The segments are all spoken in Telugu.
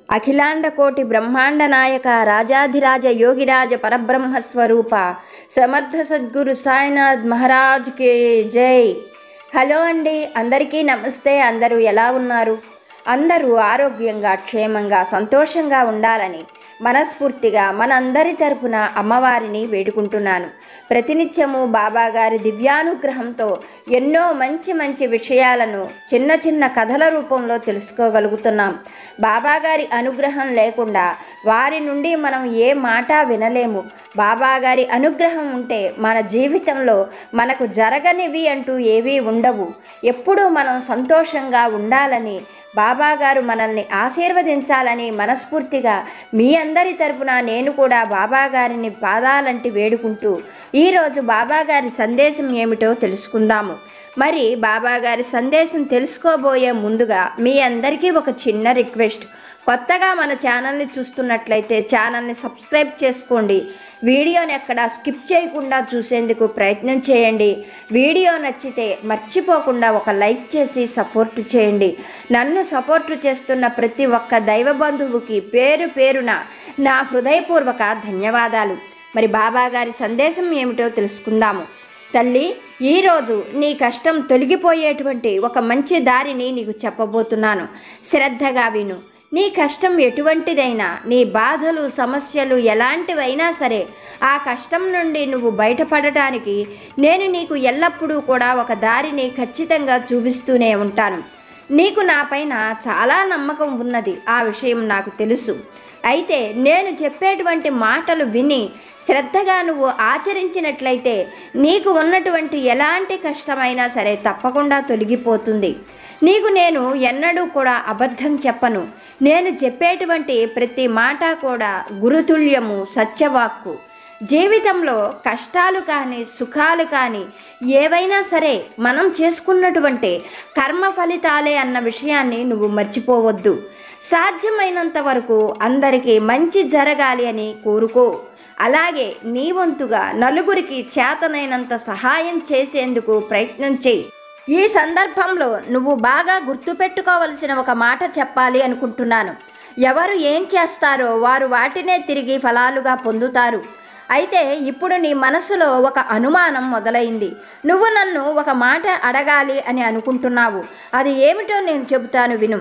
అఖిలాండ కోటి బ్రహ్మాండ నాయక రాజాధిరాజ యోగిరాజ పరబ్రహ్మస్వరూప సమర్థ సద్గురు సాయినాథ్ మహారాజ్కి జై. హలో అండి, అందరికీ నమస్తే. అందరూ ఎలా ఉన్నారు? అందరూ ఆరోగ్యంగా, క్షేమంగా, సంతోషంగా ఉండాలని మనస్ఫూర్తిగా మనందరి తరపున అమ్మవారిని వేడుకుంటున్నాను. ప్రతినిత్యము బాబాగారి దివ్యానుగ్రహంతో ఎన్నో మంచి మంచి విషయాలను చిన్న చిన్న కథల రూపంలో తెలుసుకోగలుగుతున్నాం. బాబాగారి అనుగ్రహం లేకుండా వారి నుండి మనం ఏ మాట వినలేము. బాబాగారి అనుగ్రహం ఉంటే మన జీవితంలో మనకు జరగనివి అంటూ ఏవీ ఉండవు. ఎప్పుడూ మనం సంతోషంగా ఉండాలని, బాబాగారు మనల్ని ఆశీర్వదించాలని మనస్ఫూర్తిగా మీ అందరి తరపున నేను కూడా బాబాగారిని పాదాలంటి వేడుకుంటూ ఈరోజు బాబాగారి సందేశం ఏమిటో తెలుసుకుందాము. మరి బాబాగారి సందేశం తెలుసుకోబోయే ముందుగా మీ అందరికీ ఒక చిన్న రిక్వెస్ట్. కొత్తగా మన ఛానల్ని చూస్తున్నట్లయితే ఛానల్ని సబ్స్క్రైబ్ చేసుకోండి. వీడియోని ఎక్కడ స్కిప్ చేయకుండా చూసేందుకు ప్రయత్నం చేయండి. వీడియో నచ్చితే మర్చిపోకుండా ఒక లైక్ చేసి సపోర్ట్ చేయండి. నన్ను సపోర్ట్ చేస్తున్న ప్రతి ఒక్క దైవ బంధువుకి పేరు పేరున నా హృదయపూర్వక ధన్యవాదాలు. మరి బాబాగారి సందేశం ఏమిటో తెలుసుకుందాము. తల్లి, ఈరోజు నీ కష్టం తొలగిపోయేటువంటి ఒక మంచి దారిని నీకు చెప్పబోతున్నాను. శ్రద్ధగా విను. నీ కష్టం ఎటువంటిదైనా, నీ బాధలు, సమస్యలు ఎలాంటివైనా సరే, ఆ కష్టం నుండి నువ్వు బయటపడటానికి నేను నీకు ఎల్లప్పుడూ కూడా ఒక దారిని ఖచ్చితంగా చూపిస్తూనే ఉంటాను. నీకు నాపైన చాలా నమ్మకం ఉన్నది, ఆ విషయం నాకు తెలుసు. అయితే నేను చెప్పేటువంటి మాటలు విని శ్రద్ధగా నువ్వు ఆచరించినట్లయితే నీకు ఉన్నటువంటి ఎలాంటి కష్టమైనా సరే తప్పకుండా తొలగిపోతుంది. నీకు నేను ఎన్నడూ కూడా అబద్ధం చెప్పను. నేను చెప్పేటువంటి ప్రతి మాట కూడా గురుతుల్యము, సత్యవాక్కు. జీవితంలో కష్టాలు కానీ, సుఖాలు కానీ ఏవైనా సరే మనం చేసుకున్నటువంటి కర్మ ఫలితాలే అన్న విషయాన్ని నువ్వు మర్చిపోవద్దు. సాధ్యమైనంత వరకు అందరికీ మంచి జరగాలి అని కోరుకో. అలాగే నీ వంతుగా నలుగురికి చేతనైనంత సహాయం చేసేందుకు ప్రయత్నం చేయి. ఈ సందర్భంలో నువ్వు బాగా గుర్తుపెట్టుకోవలసిన ఒక మాట చెప్పాలి అనుకుంటున్నాను. ఎవరు ఏం చేస్తారో వారు వాటినే తిరిగి ఫలాలుగా పొందుతారు. అయితే ఇప్పుడు నీ మనసులో ఒక అనుమానం మొదలైంది. నువ్వు నన్ను ఒక మాట అడగాలి అని అనుకుంటున్నావు. అది ఏమిటో నేను చెబుతాను విను.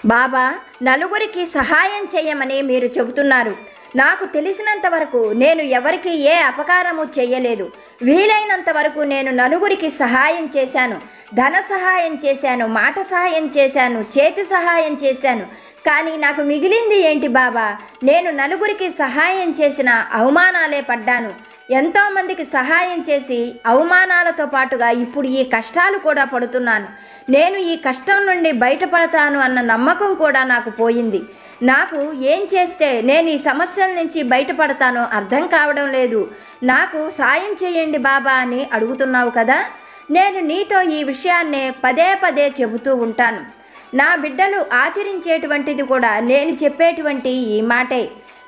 బాబా, నలుగురికి సహాయం చేయమని మీరు చెబుతున్నారు. నాకు తెలిసినంత వరకు నేను ఎవరికి ఏ అపకారము చేయలేదు. వీలైనంత వరకు నేను నలుగురికి సహాయం చేశాను. ధన సహాయం చేశాను, మాట సహాయం చేశాను, చేతి సహాయం చేశాను. కానీ నాకు మిగిలింది ఏంటి బాబా? నేను నలుగురికి సహాయం చేసిన అవమానాలే పడ్డాను. ఎంతోమందికి సహాయం చేసి అవమానాలతో పాటుగా ఇప్పుడు ఈ కష్టాలు కూడా పడుతున్నాను. నేను ఈ కష్టం నుండి బయటపడతాను అన్న నమ్మకం కూడా నాకు పోయింది. నాకు ఏం చేస్తే నేను ఈ సమస్యల నుంచి బయటపడతానో అర్థం కావడం లేదు. నాకు సాయం చేయండి బాబా అని అడుగుతున్నావు కదా. నేను నీతో ఈ విషయాన్నే పదే పదే చెబుతూ ఉంటాను. నా బిడ్డలు ఆచరించేటువంటిది కూడా నేను చెప్పేటువంటి ఈ మాటే.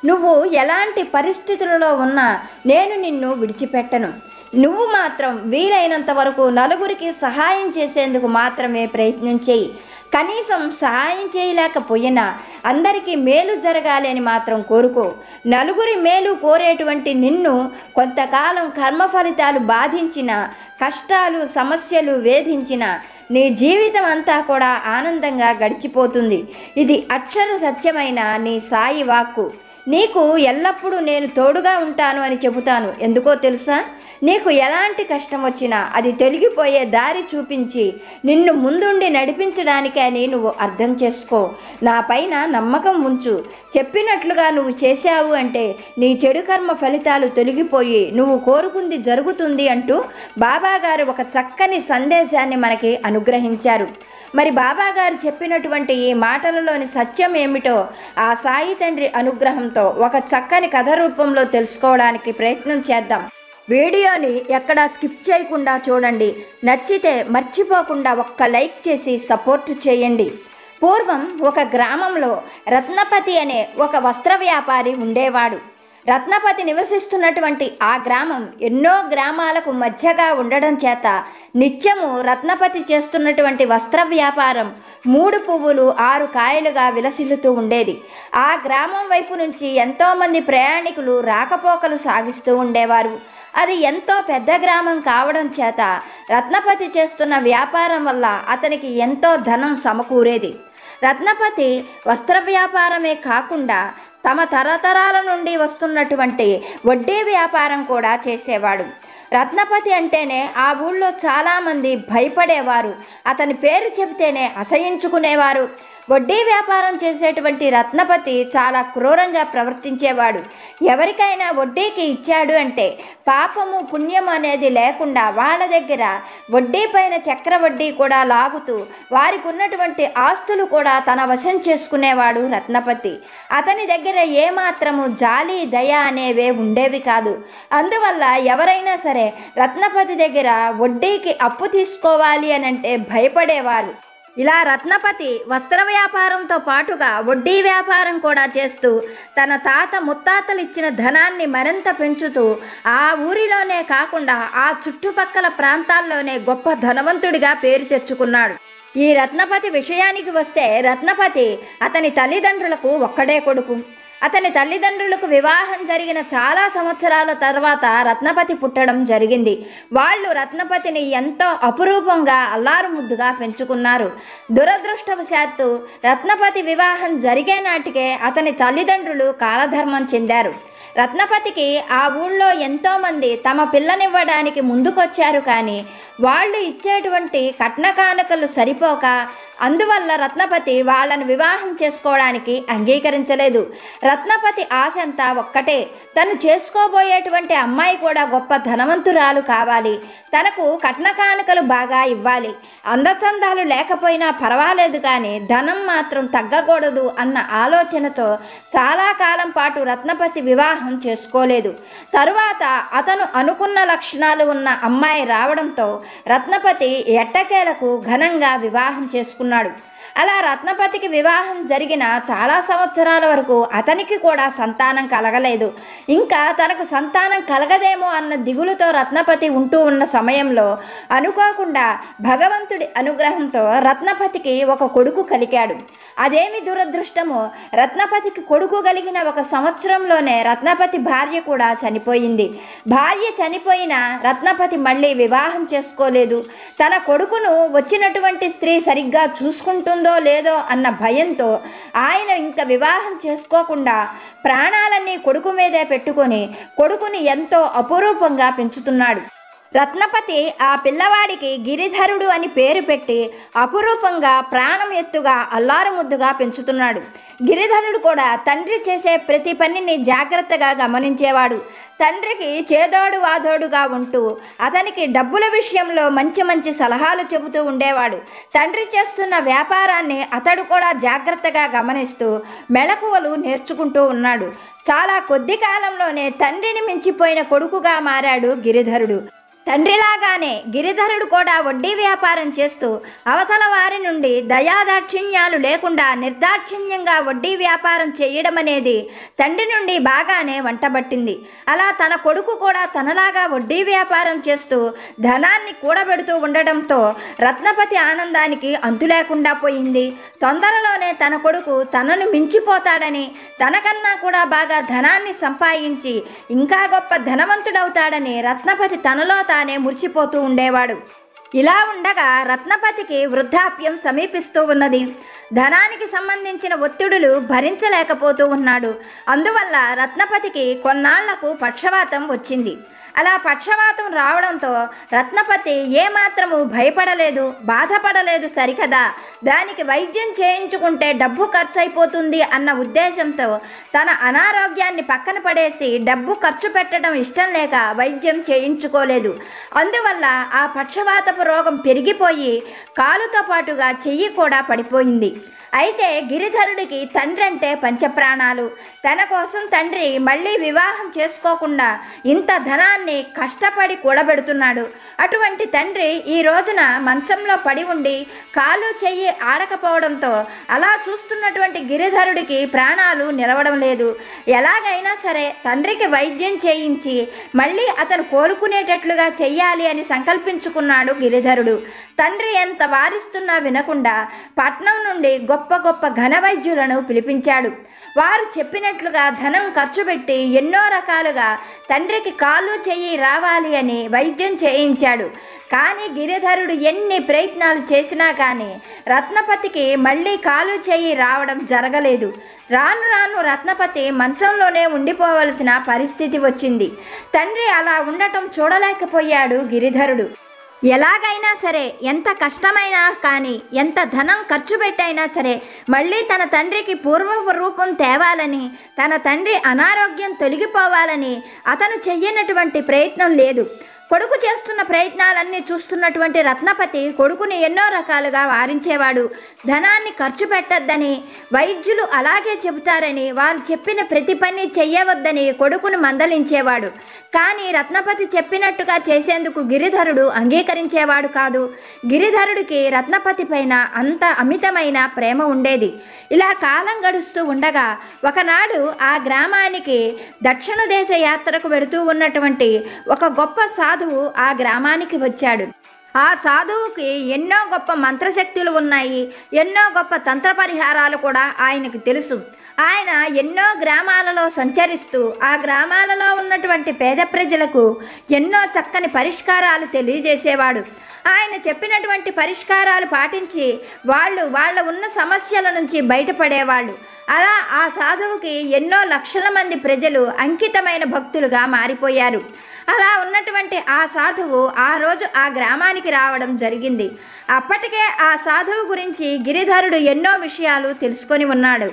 నువ్వు ఎలాంటి పరిస్థితులలో ఉన్నా నేను నిన్ను విడిచిపెట్టను. నువ్వు మాత్రం వీలైనంత వరకు నలుగురికి సహాయం చేసేందుకు మాత్రమే ప్రయత్నం చేయి. కనీసం సహాయం చేయలేకపోయినా అందరికీ మేలు జరగాలి అని మాత్రం కోరుకో. నలుగురి మేలు కోరేటువంటి నిన్ను కొంతకాలం కర్మ ఫలితాలు బాధించిన, కష్టాలు సమస్యలు వేధించిన నీ జీవితం అంతా కూడా ఆనందంగా గడిచిపోతుంది. ఇది అక్షర సత్యమైన నీ సాయి వాక్కు. నీకు ఎల్లప్పుడూ నేను తోడుగా ఉంటాను అని చెబుతాను. ఎందుకో తెలుసా? నీకు ఎలాంటి కష్టం వచ్చినా అది తొలగిపోయే దారి చూపించి నిన్ను ముందుండి నడిపించడానికి అని నువ్వు అర్థం చేసుకో. నా పైన నమ్మకం ఉంచు. చెప్పినట్లుగా నువ్వు చేశావు అంటే నీ చెడు కర్మ ఫలితాలు తొలగిపోయి నువ్వు కోరుకుంది జరుగుతుంది అంటూ బాబాగారు ఒక చక్కని సందేశాన్ని మనకి అనుగ్రహించారు. మరి బాబాగారు చెప్పినటువంటి ఈ మాటలలోని సత్యం ఏమిటో ఆ సాయి తండ్రి అనుగ్రహంతో ఒక చక్కని కథ రూపంలో తెలుసుకోవడానికి ప్రయత్నం చేద్దాం. వీడియోని ఎక్కడా స్కిప్ చేయకుండా చూడండి. నచ్చితే మర్చిపోకుండా ఒక్క లైక్ చేసి సపోర్ట్ చేయండి. పూర్వం ఒక గ్రామంలో రత్నపతి అనే ఒక వస్త్ర వ్యాపారి ఉండేవాడు. రత్నపతి నివసిస్తున్నటువంటి ఆ గ్రామం ఎన్నో గ్రామాలకు మధ్యగా ఉండడం చేత నిత్యము రత్నపతి చేస్తున్నటువంటి వస్త్ర వ్యాపారం 3 పువ్వులు 6 కాయలుగా విలసిల్లుతూ ఉండేది. ఆ గ్రామం వైపు నుంచి ఎంతోమంది ప్రయాణికులు రాకపోకలు సాగిస్తూ ఉండేవారు. అది ఎంతో పెద్ద గ్రామం కావడం చేత రత్నపతి చేస్తున్న వ్యాపారం వల్ల అతనికి ఎంతో ధనం సమకూరేది. రత్నపతి వస్త్ర వ్యాపారమే కాకుండా తమ తరతరాల నుండి వస్తున్నటువంటి వడ్డీ వ్యాపారం కూడా చేసేవాడు. రత్నపతి అంటేనే ఆ ఊళ్ళో చాలామంది భయపడేవారు. అతని పేరు చెబితేనే అసహించుకునేవారు. వడ్డీ వ్యాపారం చేసేటువంటి రత్నపతి చాలా క్రూరంగా ప్రవర్తించేవాడు. ఎవరికైనా వడ్డీకి ఇచ్చాడు అంటే పాపము పుణ్యము అనేది లేకుండా వాళ్ళ దగ్గర వడ్డీ పైన చక్రవడ్డీ కూడా లాగుతూ వారికి ఉన్నటువంటి ఆస్తులు కూడా తన వశం చేసుకునేవాడు రత్నపతి. అతని దగ్గర ఏమాత్రము జాలి దయ అనేవే ఉండేవి కాదు. అందువల్ల ఎవరైనా సరే రత్నపతి దగ్గర వడ్డీకి అప్పు తీసుకోవాలి అని అంటే భయపడేవారు. ఇలా రత్నపతి వస్త్ర వ్యాపారంతో పాటుగా వడ్డీ వ్యాపారం కూడా చేస్తూ తన తాత ముత్తాతలు ఇచ్చిన ధనాన్ని మరింత పెంచుతూ ఆ ఊరిలోనే కాకుండా ఆ చుట్టుపక్కల ప్రాంతాల్లోనే గొప్ప ధనవంతుడిగా పేరు తెచ్చుకున్నాడు. ఈ రత్నపతి విషయానికి వస్తే రత్నపతి అతని తల్లిదండ్రులకు ఒక్కడే కొడుకు. అతని తల్లిదండ్రులకు వివాహం జరిగిన చాలా సంవత్సరాల తర్వాత రత్నపతి పుట్టడం జరిగింది. వాళ్ళు రత్నపతిని ఎంతో అపురూపంగా అల్లారు ముద్దుగా పెంచుకున్నారు. దురదృష్టవశాత్తు రత్నపతి వివాహం జరిగే నాటికే అతని తల్లిదండ్రులు కాలధర్మం చెందారు. రత్నపతికి ఆ ఊళ్ళో ఎంతోమంది తమ పిల్లనివ్వడానికి ముందుకొచ్చారు, కానీ వాళ్ళు ఇచ్చేటువంటి కట్న కానుకలు సరిపోక అందువల్ల రత్నపతి వాళ్ళను వివాహం చేసుకోవడానికి అంగీకరించలేదు. రత్నపతి ఆశ అంతా ఒక్కటే, తను చేసుకోబోయేటువంటి అమ్మాయి కూడా గొప్ప ధనవంతురాలు కావాలి, తనకు కట్న కానుకలు బాగా ఇవ్వాలి, అందచందాలు లేకపోయినా పర్వాలేదు కానీ ధనం మాత్రం తగ్గకూడదు అన్న ఆలోచనతో చాలా కాలం పాటు రత్నపతి వివాహం చేసుకోలేదు. తరువాత అతను అనుకున్న లక్షణాలు ఉన్న అమ్మాయి రావడంతో రత్నపతి ఎట్టకేలకు ఘనంగా వివాహం చేసుకున్నాడు. అలా రత్నపతికి వివాహం జరిగిన చాలా సంవత్సరాల వరకు అతనికి కూడా సంతానం కలగలేదు. ఇంకా తనకు సంతానం కలగదేమో అన్న దిగులుతో రత్నపతి ఉంటూ ఉన్న సమయంలో అనుకోకుండా భగవంతుడి అనుగ్రహంతో రత్నపతికి ఒక కొడుకు కలిగాడు. అదేమి దురదృష్టమో, రత్నపతికి కొడుకు కలిగిన 1 సంవత్సరంలోనే రత్నపతి భార్య కూడా చనిపోయింది. భార్య చనిపోయిన రత్నపతి మళ్ళీ వివాహం చేసుకోలేదు. తన కొడుకును వచ్చినటువంటి స్త్రీ సరిగ్గా చూసుకుంటుందో లేదో అన్న భయంతో ఆయన ఇంకా వివాహం చేసుకోకుండా ప్రాణాలన్నీ కొడుకు మీదే పెట్టుకొని కొడుకుని ఎంతో అపురూపంగా పెంచుతున్నాడు. రత్నపతి ఆ పిల్లవాడికి గిరిధరుడు అని పేరు పెట్టి అపురూపంగా ప్రాణం ఎత్తుగా అల్లారు ముద్దుగా పెంచుతున్నాడు. గిరిధరుడు కూడా తండ్రి చేసే ప్రతి పనిని జాగ్రత్తగా గమనించేవాడు. తండ్రికి చేదోడు వాదోడుగా ఉంటూ అతనికి డబ్బుల విషయంలో మంచి మంచి సలహాలు చెబుతూ ఉండేవాడు. తండ్రి చేస్తున్న వ్యాపారాన్ని అతడు కూడా జాగ్రత్తగా గమనిస్తూ మెళకువలు నేర్చుకుంటూ ఉన్నాడు. చాలా కొద్ది కాలంలోనే తండ్రిని మించిపోయిన కొడుకుగా మారాడు గిరిధరుడు. తండ్రిలాగానే గిరిధరుడు కూడా వడ్డీ వ్యాపారం చేస్తూ అవతల వారి నుండి దయాదాక్షిణ్యాలు లేకుండా నిర్దాక్షిణ్యంగా వడ్డీ వ్యాపారం చేయడం అనేది తండ్రి నుండి బాగానే వంటబట్టింది. అలా తన కొడుకు కూడా తనలాగా వడ్డీ వ్యాపారం చేస్తూ ధనాన్ని కూడబెడుతూ ఉండడంతో రత్నపతి ఆనందానికి అంతు లేకుండా పోయింది. తొందరలోనే తన కొడుకు తనను మించిపోతాడని, తనకన్నా కూడా బాగా ధనాన్ని సంపాదించి ఇంకా గొప్ప ధనవంతుడవుతాడని రత్నపతి తనలో తానే మురిసిపోతూ ఉండేవాడు. ఇలా ఉండగా రత్నపతికి వృద్ధాప్యం సమీపిస్తూ ఉన్నది. ధనానికి సంబంధించిన ఒత్తిడులు భరించలేకపోతూ ఉన్నాడు. అందువల్ల రత్నపతికి కొన్నాళ్లకు పక్షవాతం వచ్చింది. అలా పక్షవాతం రావడంతో రత్నపతి ఏమాత్రము భయపడలేదు, బాధపడలేదు సరికదా, దానికి వైద్యం చేయించుకుంటే డబ్బు ఖర్చు అయిపోతుంది అన్న ఉద్దేశంతో తన అనారోగ్యాన్ని పక్కన పడేసి డబ్బు ఖర్చు పెట్టడం ఇష్టం లేక వైద్యం చేయించుకోలేదు. అందువల్ల ఆ పక్షవాతపు రోగం పెరిగిపోయి కాలుతో పాటుగా చెయ్యి కూడా పడిపోయింది. అయితే గిరిధరుడికి తండ్రి అంటే పంచప్రాణాలు. తన కోసం తండ్రి మళ్ళీ వివాహం చేసుకోకుండా ఇంత ధనాన్ని కష్టపడి కూడబెడుతున్నాడు. అటువంటి తండ్రి ఈ రోజున మంచంలో పడి ఉండి కాలు చెయ్యి ఆడకపోవడంతో అలా చూస్తున్నటువంటి గిరిధరుడికి ప్రాణాలు నిలవడం లేదు. ఎలాగైనా సరే తండ్రికి వైద్యం చేయించి మళ్ళీ అతను కోలుకునేటట్లుగా చెయ్యాలి అని సంకల్పించుకున్నాడు గిరిధరుడు. తండ్రి ఎంత వారిస్తున్నా వినకుండా పట్నం నుండి గొప్ప గొప్ప ఘన వైద్యులను పిలిపించాడు. వారు చెప్పినట్లుగా ధనం ఖర్చు పెట్టి ఎన్నో రకాలుగా తండ్రికి కాలు చెయ్యి రావాలి అని వైద్యం చేయించాడు. కానీ గిరిధరుడు ఎన్ని ప్రయత్నాలు చేసినా కానీ రత్నపతికి మళ్ళీ కాలు చెయ్యి రావడం జరగలేదు. రాను రాను రత్నపతి మంచంలోనే ఉండిపోవలసిన పరిస్థితి వచ్చింది. తండ్రి అలా ఉండటం చూడలేకపోయాడు గిరిధరుడు. ఎలాగైనా సరే, ఎంత కష్టమైనా కానీ, ఎంత ధనం ఖర్చు పెట్టైనా సరే మళ్ళీ తన తండ్రికి పూర్వ రూపం తేవాలని, తన తండ్రి అనారోగ్యం తొలగిపోవాలని అతను చెయ్యనటువంటి ప్రయత్నం లేదు. కొడుకు చేస్తున్న ప్రయత్నాలన్నీ చూస్తున్నటువంటి రత్నపతి కొడుకుని ఎన్నో రకాలుగా వారించేవాడు. ధనాన్ని ఖర్చు పెట్టద్దని, వైద్యులు అలాగే చెబుతారని, వారు చెప్పిన ప్రతి పని చెయ్యవద్దని కొడుకును మందలించేవాడు. కానీ రత్నపతి చెప్పినట్టుగా చేసేందుకు గిరిధరుడు అంగీకరించేవాడు కాదు. గిరిధరుడికి రత్నపతి పైన అంత అమితమైన ప్రేమ ఉండేది. ఇలా కాలం గడుస్తూ ఉండగా ఒకనాడు ఆ గ్రామానికి దక్షిణ దేశ యాత్రకు వెడుతూ ఉన్నటువంటి ఒక గొప్ప సాధువు ఆ గ్రామానికి వచ్చాడు. ఆ సాధువుకి ఎన్నో గొప్ప మంత్రశక్తులు ఉన్నాయి, ఎన్నో గొప్ప తంత్ర పరిహారాలు కూడా ఆయనకు తెలుసు. ఆయన ఎన్నో గ్రామాలలో సంచరిస్తూ ఆ గ్రామాలలో ఉన్నటువంటి పేద ప్రజలకు ఎన్నో చక్కని పరిష్కారాలు తెలియజేసేవాడు. ఆయన చెప్పినటువంటి పరిష్కారాలు పాటించి వాళ్ళ ఉన్న సమస్యల నుంచి బయటపడేవాళ్ళు. అలా ఆ సాధువుకి ఎన్నో లక్షల మంది ప్రజలు అంకితమైన భక్తులుగా మారిపోయారు. అలా ఉన్నటువంటి ఆ సాధువు ఆ రోజు ఆ గ్రామానికి రావడం జరిగింది. అప్పటికే ఆ సాధువు గురించి గిరిధరుడు ఎన్నో విషయాలు తెలుసుకొని ఉన్నాడు.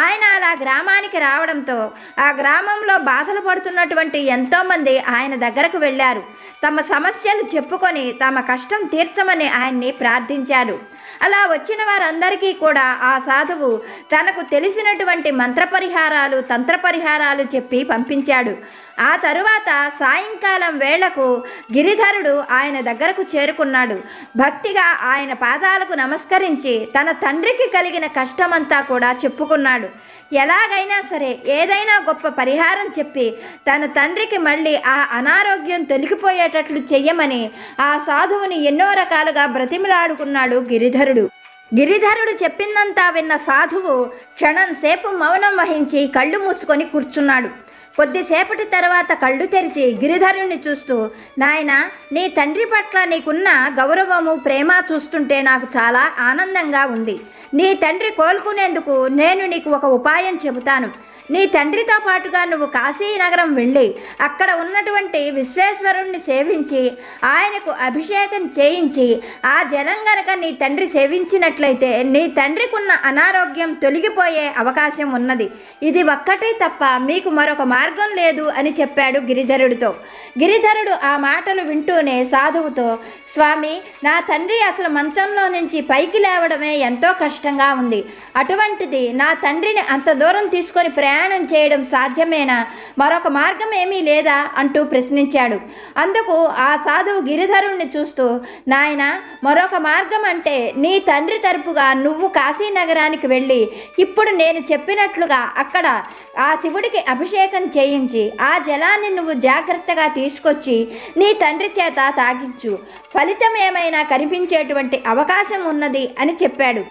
ఆయన అలా గ్రామానికి రావడంతో ఆ గ్రామంలో బాధలు పడుతున్నటువంటి ఎంతోమంది ఆయన దగ్గరకు వెళ్ళారు. తమ సమస్యలు చెప్పుకొని తమ కష్టం తీర్చమని ఆయన్ని ప్రార్థించారు. అలా వచ్చిన వారందరికీ కూడా ఆ సాధువు తనకు తెలిసినటువంటి మంత్రపరిహారాలు, తంత్రపరిహారాలు చెప్పి పంపించాడు. ఆ తరువాత సాయంకాలం వేళకు గిరిధరుడు ఆయన దగ్గరకు చేరుకున్నాడు. భక్తిగా ఆయన పాదాలకు నమస్కరించి తన తండ్రికి కలిగిన కష్టమంతా కూడా చెప్పుకున్నాడు. ఎలాగైనా సరే ఏదైనా గొప్ప పరిహారం చెప్పి తన తండ్రికి మళ్ళీ ఆ అనారోగ్యం తొలగిపోయేటట్లు చెయ్యమని ఆ సాధువుని ఎన్నో రకాలుగా బ్రతిమిలాడుకున్నాడు గిరిధరుడు. గిరిధరుడు చెప్పిందంతా విన్న సాధువు క్షణం సేపు మౌనం వహించి కళ్ళు మూసుకొని కూర్చున్నాడు. కొద్దిసేపటి తర్వాత కళ్ళు తెరిచి గిరిధరుణ్ణి చూస్తూ, నాయనా, నీ తండ్రి పట్ల నీకున్న గౌరవము, ప్రేమ చూస్తుంటే నాకు చాలా ఆనందంగా ఉంది. నీ తండ్రి కోలుకునేందుకు నేను నీకు ఒక ఉపాయం చెబుతాను. నీ తండ్రితో పాటుగా నువ్వు కాశీనగరం వెళ్ళి అక్కడ ఉన్నటువంటి విశ్వేశ్వరుణ్ణి సేవించి ఆయనకు అభిషేకం చేయించి ఆ జలం గనక నీ తండ్రి సేవించినట్లయితే నీ తండ్రికి ఉన్న అనారోగ్యం తొలగిపోయే అవకాశం ఉన్నది. ఇది ఒక్కటే తప్ప మీకు మరొక మార్గం లేదు అని చెప్పాడు గిరిధరుడితో. గిరిధరుడు ఆ మాటలు వింటూనే సాధువుతో, స్వామి, నా తండ్రి అసలు మంచంలో నుంచి పైకి లేవడమే ఎంతో కష్టంగా ఉంది. అటువంటిది నా తండ్రిని అంత దూరం తీసుకొని ప్రయాణం చేయడం సాధ్యమేనా? మరొక మార్గం ఏమీ లేదా అంటూ ప్రశ్నించాడు. అందుకు ఆ సాధువు గిరిధరుణ్ణి చూస్తూ, నాయన, మరొక మార్గం అంటే నీ తండ్రి తరపుగా నువ్వు కాశీనగరానికి వెళ్ళి ఇప్పుడు నేను చెప్పినట్లుగా అక్కడ ఆ శివుడికి అభిషేకం చేయించి ఆ జలాన్ని నువ్వు జాగ్రత్తగా తీసుకొచ్చి నీ తండ్రి చేత తాగించు. ఫలితం ఏమైనా కనిపించేటువంటి అవకాశం ఉన్నది అని చెప్పాడు.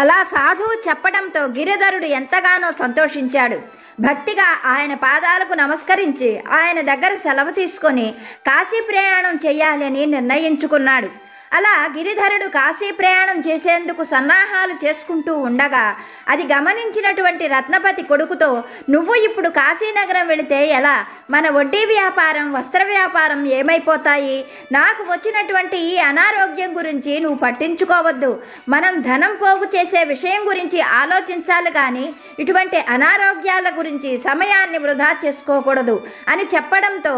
అలా సాధువు చెప్పడంతో గిరిధరుడు ఎంతగానో సంతోషించాడు. భక్తిగా ఆయన పాదాలకు నమస్కరించి ఆయన దగ్గర సెలవు తీసుకొని కాశీ ప్రయాణం చేయాలని నిర్ణయించుకున్నాడు. అలా గిరిధరుడు కాశీ ప్రయాణం చేసేందుకు సన్నాహాలు చేసుకుంటూ ఉండగా అది గమనించినటువంటి రత్నపతి కొడుకుతో, నువ్వు ఇప్పుడు కాశీనగరం వెళితే ఎలా? మన వడ్డీ వ్యాపారం, వస్త్ర వ్యాపారం ఏమైపోతాయి? నాకు వచ్చినటువంటి ఈ అనారోగ్యం గురించి నువ్వు పట్టించుకోవద్దు. మనం ధనం పోగు చేసే విషయం గురించి ఆలోచించాలి కానీ ఇటువంటి అనారోగ్యాల గురించి సమయాన్ని వృధా చేసుకోకూడదు అని చెప్పడంతో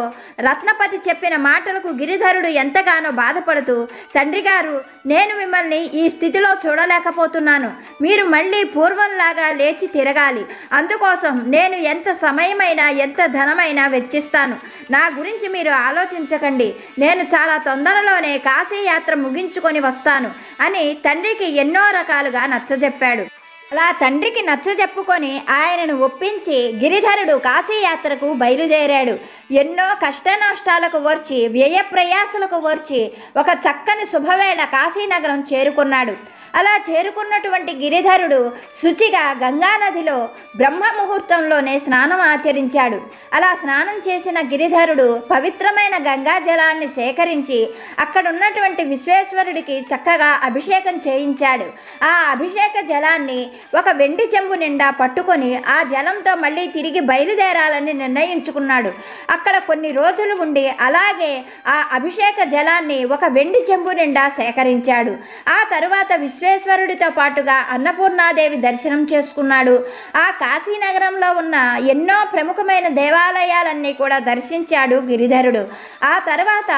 రత్నపతి చెప్పిన మాటలకు గిరిధరుడు ఎంతగానో బాధపడుతూ తండ్రి గారు, నేను మిమ్మల్ని ఈ స్థితిలో చూడలేకపోతున్నాను. మీరు మళ్ళీ పూర్వంలాగా లేచి తిరగాలి. అందుకోసం నేను ఎంత సమయమైనా ఎంత ధనమైనా వెచ్చిస్తాను. నా గురించి మీరు ఆలోచించకండి. నేను చాలా తొందరలోనే కాశీయాత్ర ముగించుకొని వస్తాను అని తండ్రికి ఎన్నో రకాలుగా నచ్చజెప్పాడు. అలా తండ్రికి నచ్చజెప్పుకొని ఆయనను ఒప్పించి గిరిధరుడు కాశీయాత్రకు బయలుదేరాడు. ఎన్నో కష్ట నష్టాలకు ఓర్చి వ్యయ ప్రయాసలకు ఓర్చి ఒక చక్కని శుభవేళ కాశీనగరం చేరుకున్నాడు. అలా చేరుకున్నటువంటి గిరిధరుడు శుచిగా గంగానదిలో బ్రహ్మ ముహూర్తంలోనే స్నానం ఆచరించాడు. అలా స్నానం చేసిన గిరిధరుడు పవిత్రమైన గంగా జలాన్ని సేకరించి అక్కడున్నటువంటి విశ్వేశ్వరుడికి చక్కగా అభిషేకం చేయించాడు. ఆ అభిషేక జలాన్ని ఒక వెండి చెంబు నిండా పట్టుకొని ఆ జలంతో మళ్ళీ తిరిగి బయలుదేరాలని నిర్ణయించుకున్నాడు. అక్కడ కొన్ని రోజులు ఉండి అలాగే ఆ అభిషేక జలాన్ని ఒక వెండి చెంబు నిండా సేకరించాడు. ఆ తరువాత విశ్వేశ్వరుడితో పాటుగా అన్నపూర్ణాదేవి దర్శనం చేసుకున్నాడు. ఆ కాశీనగరంలో ఉన్న ఎన్నో ప్రముఖమైన దేవాలయాలన్నీ కూడా దర్శించాడు గిరిధరుడు. ఆ తర్వాత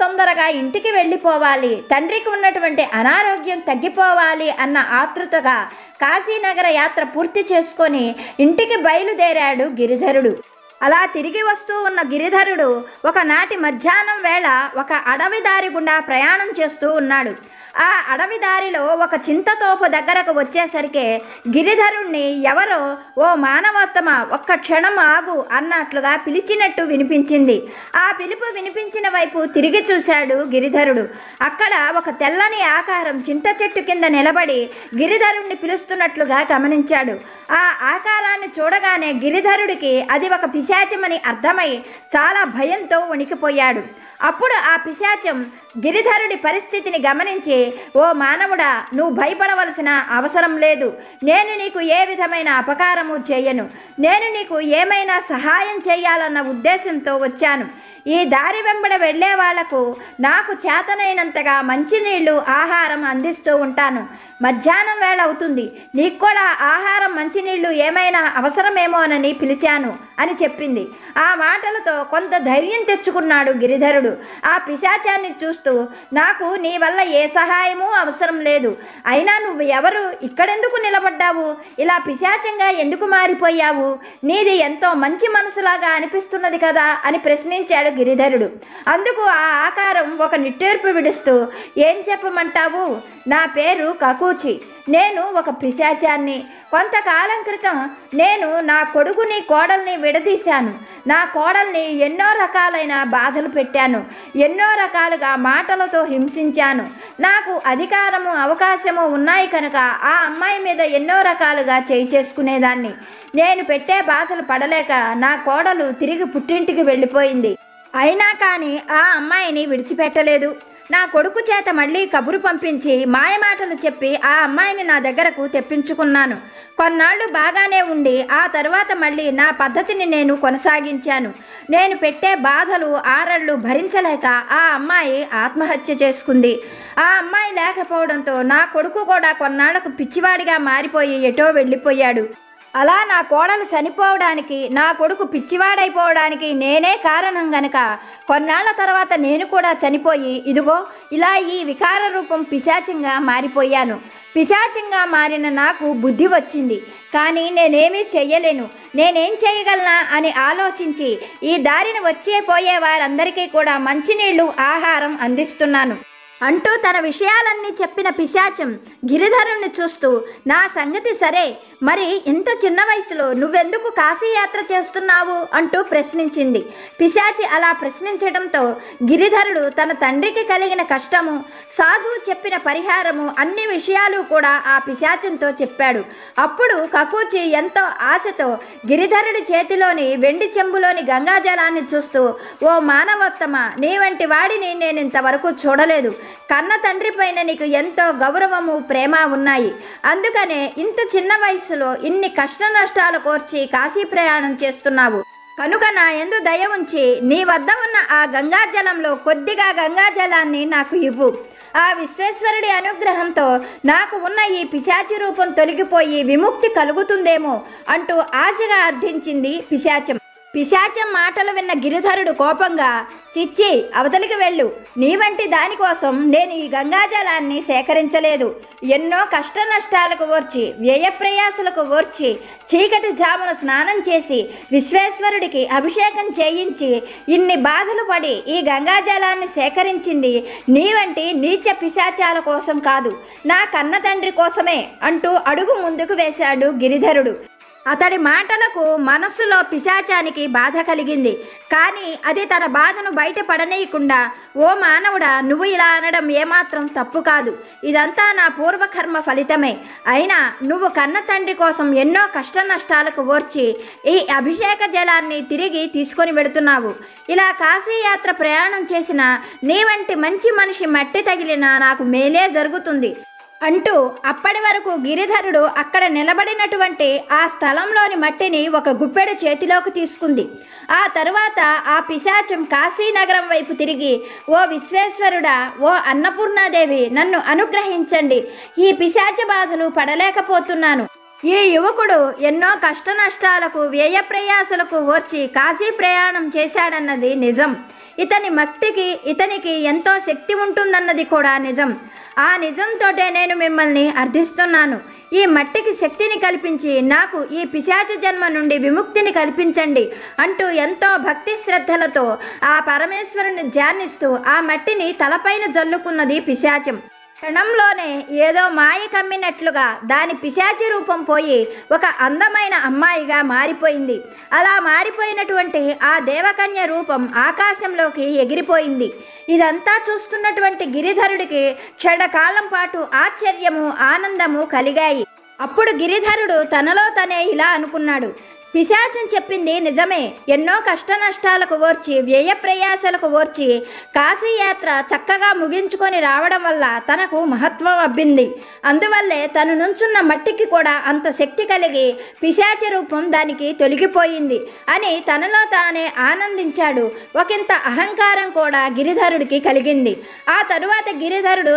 తొందరగా ఇంటికి వెళ్ళిపోవాలి, తండ్రికి ఉన్నటువంటి అనారోగ్యం తగ్గిపోవాలి అన్న ఆతృతగా కాశీనగర యాత్ర పూర్తి చేసుకొని ఇంటికి బయలుదేరాడు గిరిధరుడు. అలా తిరిగి వస్తూ ఉన్న గిరిధరుడు ఒకనాటి మధ్యాహ్నం వేళ ఒక అడవి దారి గుండా ప్రయాణం చేస్తూ ఉన్నాడు. ఆ అడవి దారిలో ఒక చింతతోపు దగ్గరకు వచ్చేసరికి గిరిధరుణ్ణి ఎవరో ఓ మానవోత్తమ ఒక్క క్షణం ఆగు అన్నట్లుగా పిలిచినట్టు వినిపించింది. ఆ పిలుపు వినిపించిన వైపు తిరిగి చూశాడు గిరిధరుడు. అక్కడ ఒక తెల్లని ఆకారం చింత చెట్టు కింద నిలబడి గిరిధరుణ్ణి పిలుస్తున్నట్లుగా గమనించాడు. ఆ ఆకారాన్ని చూడగానే గిరిధరుడికి అది ఒక పిశాచమని అర్థమై చాలా భయంతో వణికిపోయాడు. అప్పుడు ఆ పిశాచం గిరిధరుడి పరిస్థితిని గమనించి, ఓ మానవుడా, నువ్వు భయపడవలసిన అవసరం లేదు. నేను నీకు ఏ విధమైన అపకారము చేయను. నేను నీకు ఏమైనా సహాయం చేయాలన్న ఉద్దేశంతో వచ్చాను. ఈ దారి వెంబడ వెళ్ళే వాళ్లకు నాకు చేతనైనంతగా మంచినీళ్లు ఆహారం అందిస్తూ ఉంటాను. మధ్యాహ్నం వేళ అవుతుంది, నీకు కూడా ఆహారం మంచినీళ్లు ఏమైనా అవసరమేమోనని పిలిచాను అని చెప్పింది. ఆ మాటలతో కొంత ధైర్యం తెచ్చుకున్నాడు గిరిధరుడు. ఆ పిశాచాన్ని చూస్తూ, నాకు నీ వల్ల ఏ సహాయమూ అవసరం లేదు. అయినా నువ్వు ఎవరు? ఇక్కడెందుకు నిలబడ్డావు? ఇలా పిశాచంగా ఎందుకు మారిపోయావు? నీది ఎంతో మంచి మనసులాగా అనిపిస్తున్నది కదా అని ప్రశ్నించాడు గిరిధరుడు. అందుకు ఆ ఆకారం ఒక నిట్టూర్పు విడుస్తూ, ఏం చెప్పమంటావు? నా పేరు కకూచి. నేను ఒక పిశాచాన్ని. కొంతకాలం క్రితం నేను నా కొడుకుని కోడల్ని విడదీశాను. నా కోడల్ని ఎన్నో రకాలైన బాధలు పెట్టాను. ఎన్నో రకాలుగా మాటలతో హింసించాను. నాకు అధికారము అవకాశము ఉన్నాయి కనుక ఆ అమ్మాయి మీద ఎన్నో రకాలుగా చేయి చేసుకునేదాన్ని. నేను పెట్టే బాధలు పడలేక నా కోడలు తిరిగి పుట్టింటికి వెళ్ళిపోయింది. అయినా కానీ ఆ అమ్మాయిని విడిచిపెట్టలేదు. నా కొడుకు చేత మళ్ళీ కబురు పంపించి మాయమాటలు చెప్పి ఆ అమ్మాయిని నా దగ్గరకు తెప్పించుకున్నాను. కొన్నాళ్ళు బాగానే ఉండి ఆ తరువాత మళ్ళీ నా పద్ధతిని నేను కొనసాగించాను. నేను పెట్టే బాధలు ఆరళ్ళు భరించలేక ఆ అమ్మాయి ఆత్మహత్య చేసుకుంది. ఆ అమ్మాయి లేకపోవడంతో నా కొడుకు కూడా కొన్నాళ్లకు పిచ్చివాడిగా మారిపోయి ఎటో వెళ్ళిపోయాడు. అలా నా కోడలు చనిపోవడానికి, నా కొడుకు పిచ్చివాడైపోవడానికి నేనే కారణం గనక కొన్నాళ్ల తర్వాత నేను కూడా చనిపోయి ఇదిగో ఇలా ఈ వికార రూపం పిశాచంగా మారిపోయాను. పిశాచంగా మారిన నాకు బుద్ధి వచ్చింది, కానీ నేనేమీ చెయ్యలేను. నేనేం చేయగలనా అని ఆలోచించి ఈ దారిని పోయే వారందరికీ కూడా మంచినీళ్లు ఆహారం అందిస్తున్నాను అంటూ తన విషయాలన్నీ చెప్పిన పిశాచం గిరిధరుణ్ణి చూస్తూ, నా సంగతి సరే, మరి ఇంత చిన్న వయసులో నువ్వెందుకు కాశీయాత్ర చేస్తున్నావు అంటూ ప్రశ్నించింది. పిశాచి అలా ప్రశ్నించడంతో గిరిధరుడు తన తండ్రికి కలిగిన కష్టము, సాధువు చెప్పిన పరిహారము అన్ని విషయాలు కూడా ఆ పిశాచంతో చెప్పాడు. అప్పుడు కకూచి ఎంతో ఆశతో గిరిధరుడి చేతిలోని వెండి చెంబులోని గంగాజలాన్ని చూస్తూ, ఓ మానవోత్తమ, నీ వంటి వాడిని నేను ఇంతవరకు చూడలేదు. కన్న తండ్రి పైన నీకు ఎంతో గౌరవము, ప్రేమ ఉన్నాయి. అందుకనే ఇంత చిన్న వయసులో ఇన్ని కష్ట నష్టాలు కోర్చి కాశీ ప్రయాణం చేస్తున్నావు. కనుక నా యందు దయ ఉంచి నీ వద్ద ఉన్న ఆ గంగాజలంలో కొద్దిగా గంగాజలాన్ని నాకు ఇవ్వు. ఆ విశ్వేశ్వరుడి అనుగ్రహంతో నాకు ఉన్న ఈ పిశాచి రూపం తొలగిపోయి విముక్తి కలుగుతుందేమో అంటూ ఆశగా అర్థించింది పిశాచం. పిశాచం మాటలు విన్న గిరిధరుడు కోపంగా, చిచ్చి అవతలికి వెళ్ళు, నీ వంటి దానికోసం నేను ఈ గంగాజలాన్ని సేకరించలేదు. ఎన్నో కష్ట నష్టాలకు ఓర్చి, వ్యయప్రయాసలకు ఓర్చి, చీకటి జామున స్నానం చేసి, విశ్వేశ్వరుడికి అభిషేకం చేయించి, ఇన్ని బాధలు పడి ఈ గంగాజలాన్ని సేకరించింది నీ వంటి నీచ పిశాచాల కోసం కాదు, నా కన్న తండ్రి కోసమే అంటూ అడుగు ముందుకు వేశాడు గిరిధరుడు. అతడి మాటలకు మనస్సులో పిశాచానికి బాధ కలిగింది. కానీ అది తన బాధను బయటపడనీయకుండా, ఓ మానవుడా, నువ్వు ఇలా అనడం ఏమాత్రం తప్పు కాదు. ఇదంతా నా పూర్వకర్మ ఫలితమే. అయినా నువ్వు కన్న తండ్రి కోసం ఎన్నో కష్ట నష్టాలకు ఓర్చి ఈ అభిషేక జలాన్ని తిరిగి తీసుకొని వెడుతున్నావు. ఇలా కాశీయాత్ర ప్రయాణం చేసిన నీ వంటి మంచి మనిషి మట్టి తగిలినా నాకు మేలే జరుగుతుంది అంటూ అప్పటి వరకు గిరిధరుడు అక్కడ నిలబడినటువంటి ఆ స్థలంలోని మట్టిని ఒక గుప్పెడు చేతిలోకి తీసుకుంది. ఆ తరువాత ఆ పిశాచం కాశీనగరం వైపు తిరిగి, ఓ విశ్వేశ్వరుడా, ఓ అన్నపూర్ణాదేవి, నన్ను అనుగ్రహించండి, ఈ పిశాచ బాధలు పడలేకపోతున్నాను. ఈ యువకుడు ఎన్నో కష్ట నష్టాలకు వ్యయప్రయాసలకు ఓర్చి కాశీ ప్రయాణం చేశాడన్నది నిజం. ఇతనికి ఎంతో శక్తి ఉంటుందన్నది కూడా నిజం. ఆ నిజంతోటే నేను మిమ్మల్ని అర్థిస్తున్నాను. ఈ మట్టికి శక్తిని కల్పించి నాకు ఈ పిశాచ జన్మ నుండి విముక్తిని కల్పించండి అంటూ ఎంతో భక్తి శ్రద్ధలతో ఆ పరమేశ్వరుని ధ్యానిస్తూ ఆ మట్టిని తలపైన జల్లుకున్నది పిశాచం. క్షణంలోనే ఏదో మాయ కమ్మినట్లుగా దాని పిశాచి రూపం పోయి ఒక అందమైన అమ్మాయిగా మారిపోయింది. అలా మారిపోయినటువంటి ఆ దేవకన్య రూపం ఆకాశంలోకి ఎగిరిపోయింది. ఇదంతా చూస్తున్నటువంటి గిరిధరుడికి క్షణకాలం పాటు ఆశ్చర్యము, ఆనందము కలిగాయి. అప్పుడు గిరిధరుడు తనలో తనే ఇలా అనుకున్నాడు, పిశాచం చెప్పింది నిజమే. ఎన్నో కష్ట నష్టాలకు ఓర్చి, వ్యయ ప్రయాసలకు ఓర్చి కాశీయాత్ర చక్కగా ముగించుకొని రావడం వల్ల తనకు మహత్వం అబ్బింది. అందువల్లే తను నుంచున్న మట్టికి కూడా అంత శక్తి కలిగి పిశాచ రూపం దానికి తొలగిపోయింది అని తనలో తానే ఆనందించాడు. ఒకంత అహంకారం కూడా గిరిధరుడికి కలిగింది. ఆ తరువాత గిరిధరుడు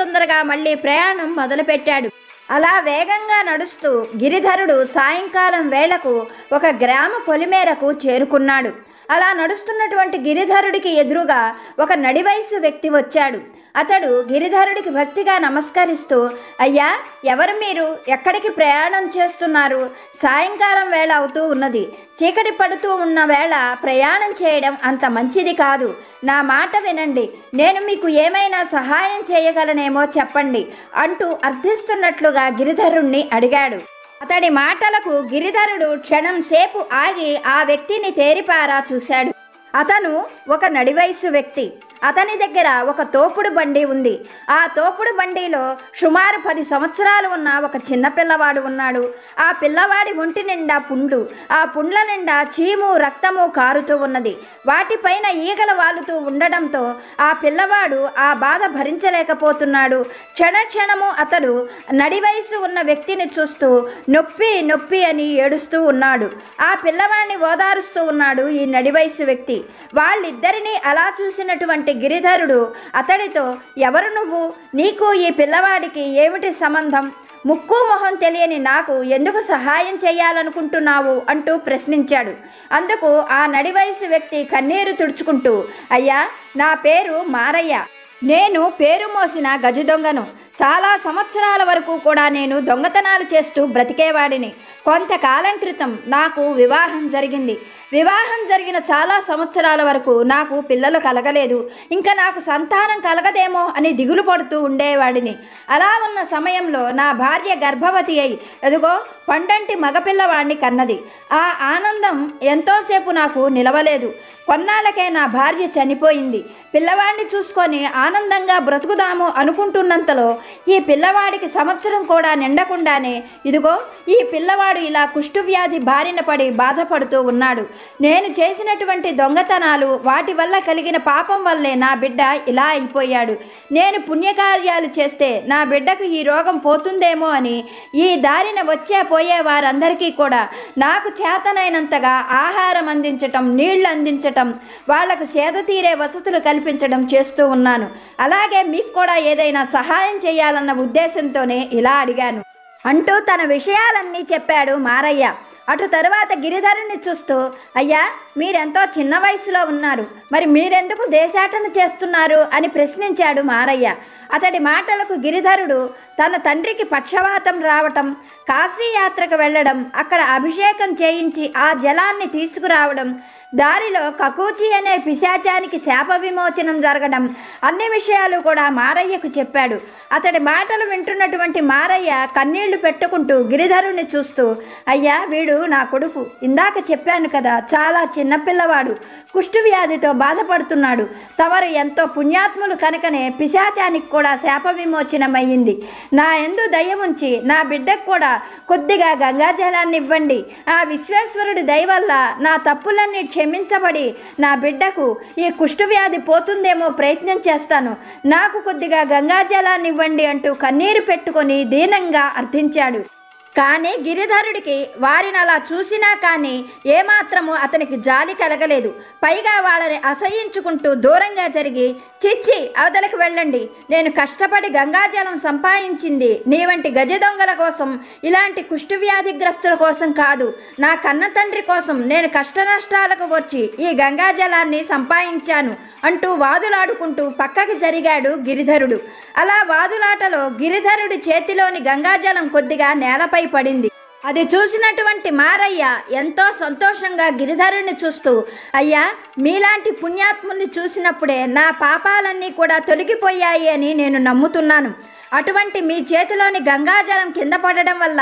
తొందరగా మళ్ళీ ప్రయాణం మొదలుపెట్టాడు. అలా వేగంగా నడుస్తూ గిరిధరుడు సాయంకాలం వేళకు ఒక గ్రామ పొలిమేరకు చేరుకున్నాడు. అలా నడుస్తున్నటువంటి గిరిధరుడికి ఎదురుగా ఒక నడివయసు వ్యక్తి వచ్చాడు. అతడు గిరిధరుడికి భక్తిగా నమస్కరిస్తూ, అయ్యా, ఎవరు మీరు? ఎక్కడికి ప్రయాణం చేస్తున్నారు? సాయంకాలం వేళ అవుతూ ఉన్నది. చీకటి పడుతూ ఉన్న వేళ ప్రయాణం చేయడం అంత మంచిది కాదు. నా మాట వినండి, నేను మీకు ఏమైనా సహాయం చేయగలనేమో చెప్పండి అంటూ అర్థిస్తున్నట్లుగా గిరిధరుణ్ణి అడిగాడు. అతడి మాటలకు గిరిధరుడు క్షణం సేపు ఆగి ఆ వ్యక్తిని తేరిపారా చూశాడు. అతను ఒక నడివయసు వ్యక్తి. అతని దగ్గర ఒక తోపుడు బండి ఉంది. ఆ తోపుడు బండిలో సుమారు 10 సంవత్సరాలు ఉన్న ఒక చిన్న పిల్లవాడు ఉన్నాడు. ఆ పిల్లవాడి ఒంటి నిండా పుండ్లు, ఆ పుండ్ల నిండా చీము, రక్తము కారుతూ ఉన్నది. వాటిపైన ఈగలు వాలుతూ ఉండడంతో ఆ పిల్లవాడు ఆ బాధ భరించలేకపోతున్నాడు. క్షణము అతడు నడివయసు ఉన్న వ్యక్తిని చూస్తూ నొప్పి నొప్పి అని ఏడుస్తూ ఉన్నాడు. ఆ పిల్లవాడిని ఓదారుస్తూ ఉన్నాడు ఈ నడివయసు వ్యక్తి. వాళ్ళిద్దరినీ అలా చూసినటువంటి గిరిధరుడు అతడితో, ఎవరు నువ్వు? నీకు ఈ పిల్లవాడికి ఏమిటి సంబంధం? ముక్కు మొహం తెలియని నాకు ఎందుకు సహాయం చేయాలనుకుంటున్నావు అంటూ ప్రశ్నించాడు. అందుకు ఆ నడివయసు వ్యక్తి కన్నీరు తుడుచుకుంటూ, అయ్యా, నా పేరు మారయ్య. నేను పేరు మోసిన గజ దొంగను. చాలా సంవత్సరాల వరకు కూడా నేను దొంగతనాలు చేస్తూ బ్రతికేవాడిని. కొంతకాలం క్రితం నాకు వివాహం జరిగింది. వివాహం జరిగిన చాలా సంవత్సరాల వరకు నాకు పిల్లలు కలగలేదు. ఇంకా నాకు సంతానం కలగదేమో అని దిగులు పడుతూ ఉండేవాడిని. అలా ఉన్న సమయంలో నా భార్య గర్భవతి అయి ఎదుగో పండంటి మగపిల్లవాడిని కన్నది. ఆ ఆనందం ఎంతోసేపు నాకు నిలవలేదు. కొన్నాళ్ళకే నా భార్య చనిపోయింది. పిల్లవాడిని చూసుకొని ఆనందంగా బ్రతుకుదాము అనుకుంటున్నంతలో ఈ పిల్లవాడికి సంవత్సరం కూడా నిండకుండానే ఇదిగో ఈ పిల్లవాడు ఇలా కుష్ఠవ్యాధి బారిన పడి బాధపడుతూ ఉన్నాడు. నేను చేసినటువంటి దొంగతనాలు, వాటి వల్ల కలిగిన పాపం వల్లే నా బిడ్డ ఇలా అయిపోయాడు. నేను పుణ్యకార్యాలు చేస్తే నా బిడ్డకు ఈ రోగం పోతుందేమో అని ఈ దారిన వచ్చే పోయే వారందరికీ కూడా నాకు చేతనైనంతగా ఆహారం అందించటం, నీళ్లు అందించటం, వాళ్లకు సేద తీరే వసతులు కల్పించడం చేస్తూ ఉన్నాను. అలాగే మీకు కూడా ఏదైనా సహాయం చేయాలన్న ఉద్దేశంతోనే ఇలా అడిగాను అంటూ తన విషయాలన్నీ చెప్పాడు మారయ్య. అటు తరువాత గిరిధరుని చూస్తూ, అయ్యా మీరెంతో చిన్న వయసులో ఉన్నారు, మరి మీరెందుకు దేశాటన చేస్తున్నారు అని ప్రశ్నించాడు మారయ్య. అతడి మాటలకు గిరిధరుడు తన తండ్రికి పక్షవాతం రావటం, కాశీయాత్రకు వెళ్ళడం, అక్కడ అభిషేకం చేయించి ఆ జలాన్ని తీసుకురావడం, దారిలో కకూచి అనే పిశాచానికి శాప విమోచనం జరగడం, అన్ని విషయాలు కూడా మారయ్యకు చెప్పాడు. అతడి మాటలు వింటున్నటువంటి మారయ్య కన్నీళ్లు పెట్టుకుంటూ గిరిధరుని చూస్తూ, అయ్యా వీడు నా కొడుకు, ఇందాక చెప్పాను కదా, చాలా చిన్నపిల్లవాడు, కుష్ఠవ్యాధితో బాధపడుతున్నాడు. తమరు ఎంతో పుణ్యాత్ములు కనుకనే పిశాచానికి కూడా శాప విమోచనమయ్యింది. నా యందు దయ ఉంచి నా బిడ్డకు కూడా కొద్దిగా గంగాజలాన్ని ఇవ్వండి. ఆ విశ్వేశ్వరుడి దయ వల్ల నా తప్పులన్నీ క్షమించబడి నా బిడ్డకు ఈ కుష్ఠవ్యాధి పోతుందేమో ప్రయత్నం చేస్తాను, నాకు కొద్దిగా గంగాజలాన్ని ఇవ్వండి అంటూ కన్నీరు పెట్టుకొని దీనంగా అర్థించాడు. కానీ గిరిధరుడికి వారిని అలా చూసినా కానీ ఏమాత్రము అతనికి జాలి కలగలేదు. పైగా వాళ్ళని అసహ్యించుకుంటూ దూరంగా జరిగి, చిచ్చి అవతలకు వెళ్ళండి, నేను కష్టపడి గంగాజలం సంపాదించింది నీ వంటి గజ దొంగల కోసం, ఇలాంటి కుష్ఠవ్యాధిగ్రస్తుల కోసం కాదు, నా కన్న తండ్రి కోసం నేను కష్ట నష్టాలకు వచ్చి ఈ గంగాజలాన్ని సంపాదించాను అంటూ వాదులాడుకుంటూ పక్కకి జరిగాడు గిరిధరుడు. అలా వాదులాటలో గిరిధరుడి చేతిలోని గంగాజలం కొద్దిగా నేలపై పడింది. అది చూసినటువంటి మారయ్య ఎంతో సంతోషంగా గిరిధరుని చూస్తూ, అయ్యా మీలాంటి పుణ్యాత్ముల్ని చూసినప్పుడే నా పాపాలన్నీ కూడా తొలగిపోయాయి అని నేను నమ్ముతున్నాను. అటువంటి మీ చేతిలోని గంగాజలం కింద పడడం వల్ల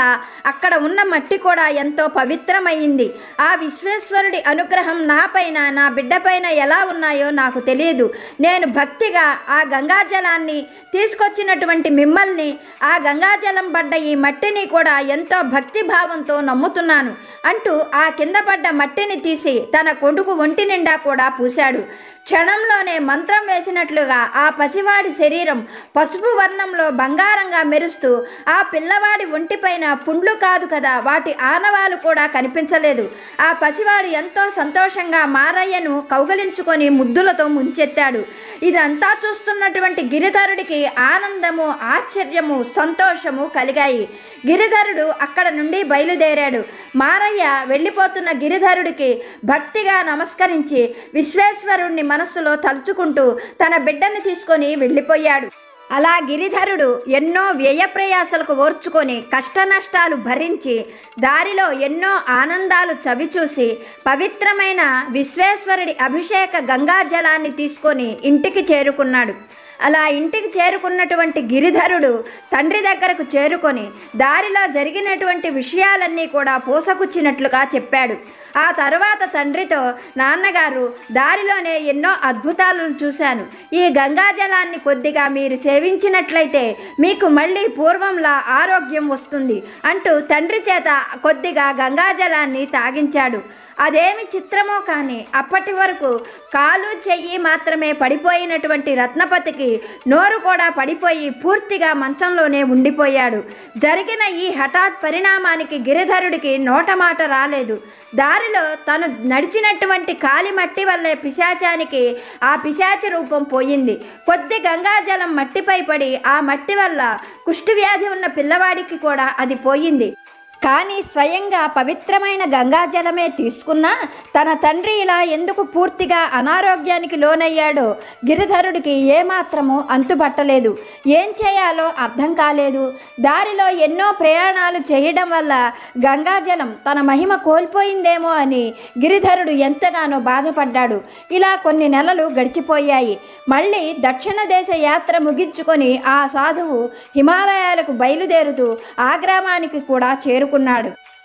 అక్కడ ఉన్న మట్టి కూడా ఎంతో పవిత్రమైంది. ఆ విశ్వేశ్వరుడి అనుగ్రహం నాపైన నా బిడ్డపైన ఎలా ఉన్నాయో నాకు తెలియదు. నేను భక్తిగా ఆ గంగాజలాన్ని తీసుకొచ్చినటువంటి మిమ్మల్ని, ఆ గంగాజలం పడ్డ ఈ మట్టిని కూడా ఎంతో భక్తిభావంతో నమ్ముతున్నాను అంటూ ఆ కింద పడ్డ మట్టిని తీసి తన కొడుకు ఒంటి నిండా కూడా పూశాడు. క్షణంలోనే మంత్రం వేసినట్లుగా ఆ పసివాడి శరీరం పసుపు వర్ణంలో బంగారంగా మెరుస్తూ, ఆ పిల్లవాడి ఒంటిపైన పుండ్లు కాదు కదా, వాటి ఆనవాలు కూడా కనిపించలేదు. ఆ పసివాడు ఎంతో సంతోషంగా మారయ్యను కౌగలించుకొని ముద్దులతో ముంచెత్తాడు. ఇదంతా చూస్తున్నటువంటి గిరిధరుడికి ఆనందము, ఆశ్చర్యము, సంతోషము కలిగాయి. గిరిధరుడు అక్కడ నుండి బయలుదేరాడు. మారయ్య వెళ్ళిపోతున్న గిరిధరుడికి భక్తిగా నమస్కరించి విశ్వేశ్వరుణ్ణి మనస్సులో తలుచుకుంటూ తన బిడ్డని తీసుకొని వెళ్ళిపోయాడు. అలా గిరిధరుడు ఎన్నో వ్యయప్రయాసలకు ఓర్చుకొని కష్ట నష్టాలు భరించి దారిలో ఎన్నో ఆనందాలు చవిచూసి పవిత్రమైన విశ్వేశ్వరుడి అభిషేక గంగాజలాన్ని తీసుకొని ఇంటికి చేరుకున్నాడు. అలా ఇంటికి చేరుకున్నటువంటి గిరిధరుడు తండ్రి దగ్గరకు చేరుకొని దారిలో జరిగినటువంటి విషయాలన్నీ కూడా పూసగుచ్చినట్లుగా చెప్పాడు. ఆ తరువాత తండ్రితో, నాన్నగారు దారిలోనే ఎన్నో అద్భుతాలను చూశాను, ఈ గంగాజలాన్ని కొద్దిగా మీరు సేవించినట్లయితే మీకు మళ్ళీ పూర్వంలా ఆరోగ్యం వస్తుంది అంటూ తండ్రి చేత కొద్దిగా గంగాజలాన్ని తాగించాడు. అదేమి చిత్రమో కానీ అప్పటి వరకు కాలు చెయ్యి మాత్రమే పడిపోయినటువంటి రత్నపతికి నోరు కూడా పడిపోయి పూర్తిగా మంచంలోనే ఉండిపోయాడు. జరిగిన ఈ హఠాత్ పరిణామానికి గిరిధరుడికి నోటమాట రాలేదు. దారిలో తను నడిచినటువంటి కాలిమట్టి వల్లే పిశాచానికి ఆ పిశాచ రూపం పోయింది. కొద్ది గంగాజలం మట్టిపై పడి ఆ మట్టి వల్ల కుష్ఠవ్యాధి ఉన్న పిల్లవాడికి కూడా అది పోయింది. కానీ స్వయంగా పవిత్రమైన గంగాజలమే తీసుకున్నా తన తండ్రి ఇలా ఎందుకు పూర్తిగా అనారోగ్యానికి లోనయ్యాడో గిరిధరుడికి ఏమాత్రము అంతుపట్టలేదు. ఏం చేయాలో అర్థం కాలేదు. దారిలో ఎన్నో ప్రయాణాలు చేయడం వల్ల గంగాజలం తన మహిమ కోల్పోయిందేమో అని గిరిధరుడు ఎంతగానో బాధపడ్డాడు. ఇలా కొన్ని నెలలు గడిచిపోయాయి. మళ్ళీ దక్షిణ దేశ యాత్ర ముగించుకొని ఆ సాధువు హిమాలయాలకు బయలుదేరుతూ ఆ గ్రామానికి కూడా చేరుకున్నాడు.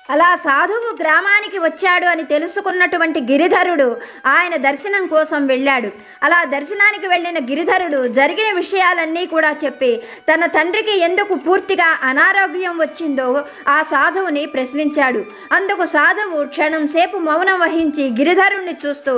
అలా సాధువు గ్రామానికి వచ్చాడు అని తెలుసుకున్నటువంటి గిరిధరుడు ఆయన దర్శనం కోసం వెళ్ళాడు. అలా దర్శనానికి వెళ్ళిన గిరిధరుడు జరిగిన విషయాలన్నీ కూడా చెప్పి తన తండ్రికి ఎందుకు పూర్తిగా అనారోగ్యం వచ్చిందో ఆ సాధువుని ప్రశ్నించాడు. అందుకు సాధువు క్షణం సేపు మౌనం వహించి గిరిధరుణ్ణి చూస్తూ,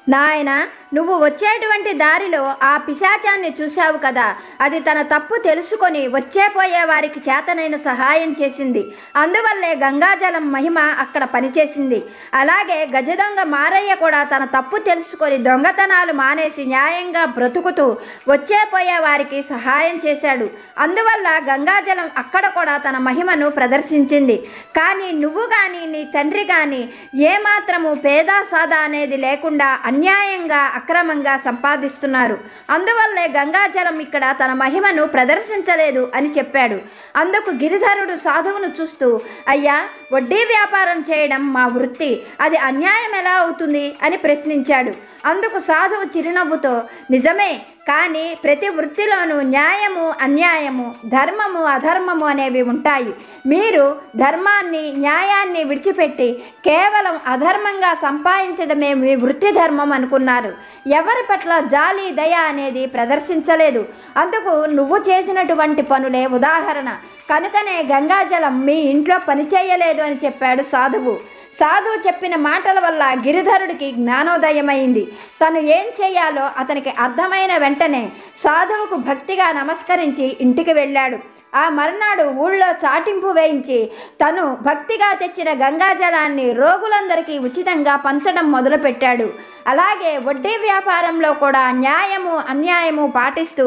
నాయనా, నువ్వు వచ్చేటువంటి దారిలో ఆ పిశాచాన్ని చూశావు కదా, అది తన తప్పు తెలుసుకొని వచ్చేపోయే వారికి చేతనైన సహాయం చేసింది. అందువల్లే గంగాజలం మహిమ అక్కడ పనిచేసింది. అలాగే గజదొంగ మారయ్య కూడా తన తప్పు తెలుసుకొని దొంగతనాలు మానేసి న్యాయంగా బ్రతుకుతూ వచ్చేపోయే వారికి సహాయం చేశాడు. అందువల్ల గంగాజలం అక్కడ కూడా తన మహిమను ప్రదర్శించింది. కానీ నువ్వు కానీ నీ తండ్రి కానీ ఏమాత్రము పేదా సాదా అనేది లేకుండా అన్యాయంగా అక్రమంగా సంపాదిస్తున్నారు. అందువల్లే గంగాజలం ఇక్కడ తన మహిమను ప్రదర్శించలేదు అని చెప్పాడు. అందుకు గిరిధరుడు సాధువును చూస్తూ, అయ్యా, వడ్డీ వ్యాపారం చేయడం మా వృత్తి, అది అన్యాయం ఎలా అవుతుంది అని ప్రశ్నించాడు. అందుకు సాధువు చిరునవ్వుతో, నిజమే, కానీ ప్రతి వృత్తిలోనూ న్యాయము అన్యాయము, ధర్మము అధర్మము అనేవి ఉంటాయి. మీరు ధర్మాన్ని న్యాయాన్ని విడిచిపెట్టి కేవలం అధర్మంగా సంపాదించడమే మీ వృత్తి ధర్మం అనుకున్నారు. ఎవరి పట్ల జాలి దయ అనేది ప్రదర్శించలేదు. అందుకు నువ్వు చేసినటువంటి పనులే ఉదాహరణ. కనుకనే గంగాజలం మీ ఇంట్లో పనిచేయలేదు అని చెప్పాడు సాధువు. సాధువు చెప్పిన మాటల వల్ల గిరిధరుడికి జ్ఞానోదయమైంది. తను ఏం చేయాలో అతనికి అర్థమైన వెంటనే సాధువుకు భక్తిగా నమస్కరించి ఇంటికి వెళ్ళాడు. ఆ మర్నాడు ఊళ్ళో చాటింపు వేయించి తను భక్తిగా తెచ్చిన గంగాజలాన్ని రోగులందరికీ ఉచితంగా పంచడం మొదలుపెట్టాడు. అలాగే వడ్డీ వ్యాపారంలో కూడా న్యాయము అన్యాయము పాటిస్తూ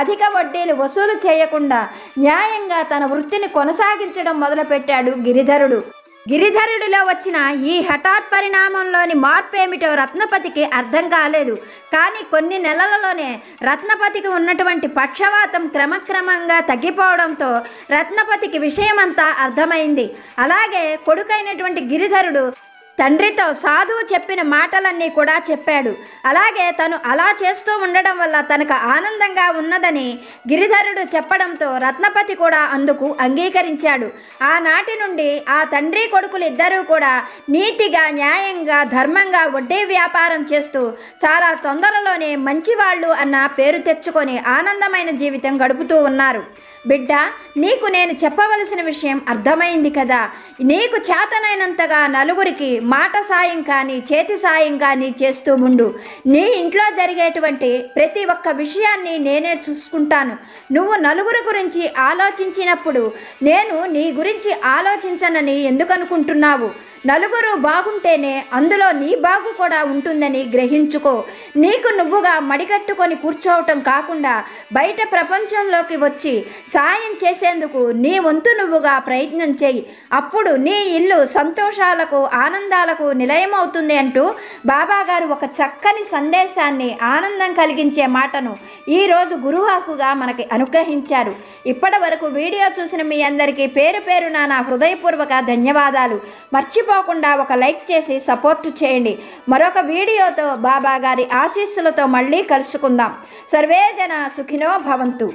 అధిక వడ్డీలు వసూలు చేయకుండా న్యాయంగా తన వృత్తిని కొనసాగించడం మొదలుపెట్టాడు గిరిధరుడు. గిరిధరుడిలో వచ్చిన ఈ హఠాత్ పరిణామంలోని మార్పు ఏమిటో రత్నపతికి అర్థం కాలేదు. కానీ కొన్ని నెలలలోనే రత్నపతికి ఉన్నటువంటి పక్షవాతం క్రమక్రమంగా తగ్గిపోవడంతో రత్నపతికి విషయమంతా అర్థమైంది. అలాగే కొడుకైనటువంటి గిరిధరుడు తండ్రితో సాధువు చెప్పిన మాటలన్నీ కూడా చెప్పాడు. అలాగే తను అలా చేస్తూ ఉండడం వల్ల తనకు ఆనందంగా ఉన్నదని గిరిధరుడు చెప్పడంతో రత్నపతి కూడా అందుకు అంగీకరించాడు. ఆనాటి నుండి ఆ తండ్రి కొడుకులు ఇద్దరూ కూడా నీతిగా న్యాయంగా ధర్మంగా వడ్డీ వ్యాపారం చేస్తూ చాలా తొందరలోనే మంచివాళ్ళు అన్న పేరు తెచ్చుకొని ఆనందమైన జీవితం గడుపుతూ ఉన్నారు. బిడ్డ, నీకు నేను చెప్పవలసిన విషయం అర్థమైంది కదా. నీకు చేతనైనంతగా నలుగురికి మాట సాయం కానీ చేతి సాయం కానీ చేస్తూ ఉండు. నీ ఇంట్లో జరిగేటువంటి ప్రతి ఒక్క విషయాన్ని నేనే చూసుకుంటాను. నువ్వు నలుగురు గురించి ఆలోచించినప్పుడు నేను నీ గురించి ఆలోచించనని ఎందుకు అనుకుంటున్నావు? నలుగురు బాగుంటేనే అందులో నీ బాగు కూడా ఉంటుందని గ్రహించుకో. నీకు నువ్వుగా మడికట్టుకొని కూర్చోవటం కాకుండా బయట ప్రపంచంలోకి వచ్చి సాయం చేసేందుకు నీ వంతు నువ్వుగా ప్రయత్నం చేయి. అప్పుడు నీ ఇల్లు సంతోషాలకు ఆనందాలకు నిలయమవుతుంది అంటూ బాబాగారు ఒక చక్కని సందేశాన్ని, ఆనందం కలిగించే మాటను ఈరోజు గురువాకుగా మనకి అనుగ్రహించారు. ఇప్పటి వరకు వీడియో చూసిన మీ అందరికీ పేరు పేరున నా హృదయపూర్వక ధన్యవాదాలు. మర్చిపోకుండా ఒక లైక్ చేసి సపోర్టు చేయండి. మరొక వీడియోతో బాబాగారి ఆశీస్సులతో మళ్ళీ కలుసుకుందాం. సర్వే జన సుఖినో భవంతు.